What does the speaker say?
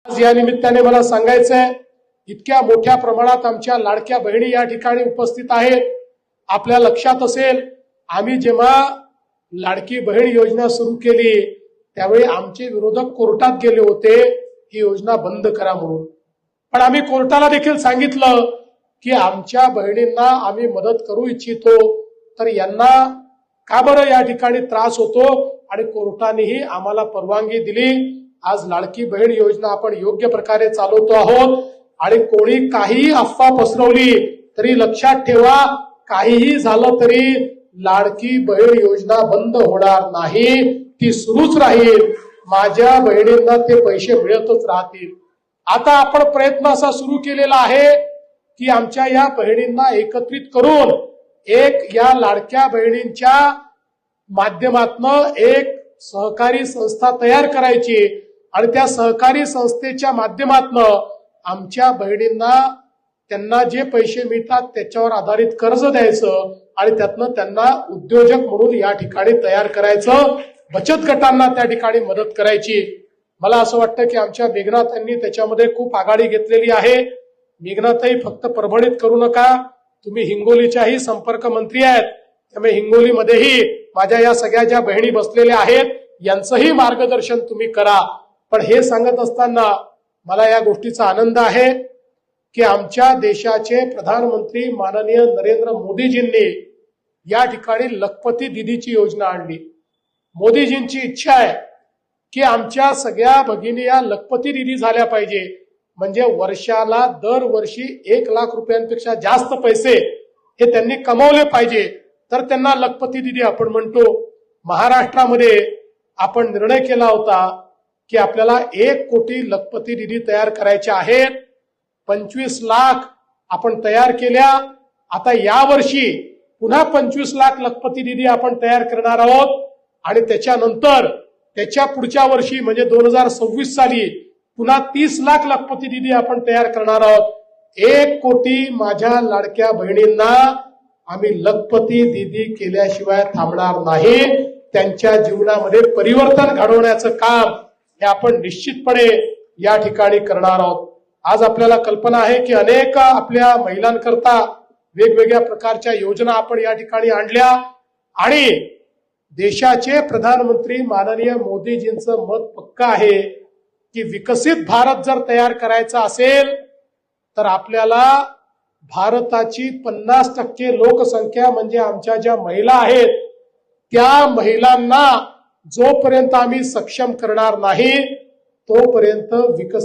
आज या निमित्ताने मला सांगायचंय, इतक्या मोठ्या प्रमाणात आमच्या लाडक्या बहिणी या ठिकाणी उपस्थित आहेत. आपल्या लक्षात असेल, आम्ही जेव्हा लाडकी बहीण योजना सुरू केली त्यावेळी आमचे विरोधक कोर्टात गेले होते ही योजना बंद करा म्हणून. पण आम्ही कोर्टाला देखील सांगितलं की आमच्या बहिणींना आम्ही मदत करू इच्छितो, तर यांना का बरं या ठिकाणी त्रास होतो, आणि कोर्टानेही आम्हाला परवानगी दिली. आज लाडकी बहीण योजना आपण योग्य प्रकारे चालवतो आहोत. आणि कोणी काहीही अफवा पसरवली तरी लक्षात ठेवा, काहीही झालं तरी लाडकी बहीण योजना बंद होणार नाही, ती सुरूच राहील. माझ्या बहिणींना ते पैसे मिळतच राहतील. आता आपण प्रयत्न असा सुरू केलेला आहे की आमच्या या बहिणींना एकत्रित करून एक या लाडक्या बहिणींच्या माध्यमातून एक सहकारी संस्था तयार करायची आणि त्या सहकारी संस्थेच्या माध्यमातून आमच्या बहिणींना त्यांना जे पैसे मिळतात त्याच्यावर आधारित कर्ज द्यायचं आणि त्यातनं त्यांना उद्योजक म्हणून या ठिकाणी तयार करायचं, बचत गटांना त्या ठिकाणी मदत करायची. मला असं वाटतं की आमच्या मेघनाताईंनी त्याच्यामध्ये खूप आघाडी घेतलेली आहे. मेघनाताई फक्त परभणीत करू नका, तुम्ही हिंगोलीच्याही संपर्क मंत्री आहेत, त्यामुळे हिंगोलीमध्येही माझ्या या सगळ्या ज्या बहिणी बसलेल्या आहेत यांचंही मार्गदर्शन तुम्ही करा. पण हे सांगत असताना मला या गोष्टीचा आनंद आहे की आमच्या देशाचे प्रधानमंत्री माननीय नरेंद्र मोदीजींनी या ठिकाणी लखपती दीदीची योजना आणली. मोदीजींची इच्छा आहे की आमच्या सगळ्या भगिनी या लखपती दीदी झाल्या पाहिजे, म्हणजे वर्षाला दरवर्षी 1 लाख रुपयांपेक्षा जास्त पैसे हे त्यांनी कमावले पाहिजे, तर त्यांना लखपती दीदी आपण म्हणतो. महाराष्ट्रामध्ये आपण निर्णय केला होता की आपल्याला 1 कोटी लखपती दीदी तयार करायच्या आहेत. 25 लाख आपण तयार केल्या. आता यावर्षी पुन्हा 25 लाख लखपती दीदी आपण तयार करणार आहोत आणि त्याच्यानंतर त्याच्या पुढच्या वर्षी म्हणजे 2026 साली पुन्हा 30 लाख लखपती दीदी आपण तयार करणार आहोत. 1 कोटी माझ्या लाडक्या बहिणींना आम्ही लखपती दीदी केल्याशिवाय थांबणार नाही. त्यांच्या जीवनामध्ये परिवर्तन घडवण्याचं काम हे आपण निश्चितपणे या ठिकाणी करणार आहोत. आज आपल्याला कल्पना आहे की अनेक आपल्या महिलांकरता वेगवेगळ्या प्रकारच्या योजना आपण या ठिकाणी आणल्या आणि देशाचे प्रधानमंत्री माननीय मोदीजींचं मत पक्का आहे की विकसित भारत जर तयार करायचा असेल तर आपल्याला भारताची 50% लोकसंख्या म्हणजे आमच्या ज्या महिला आहेत त्या महिलांना जोपर्यंत आम्ही सक्षम करणार नाही तोपर्यंत विकसित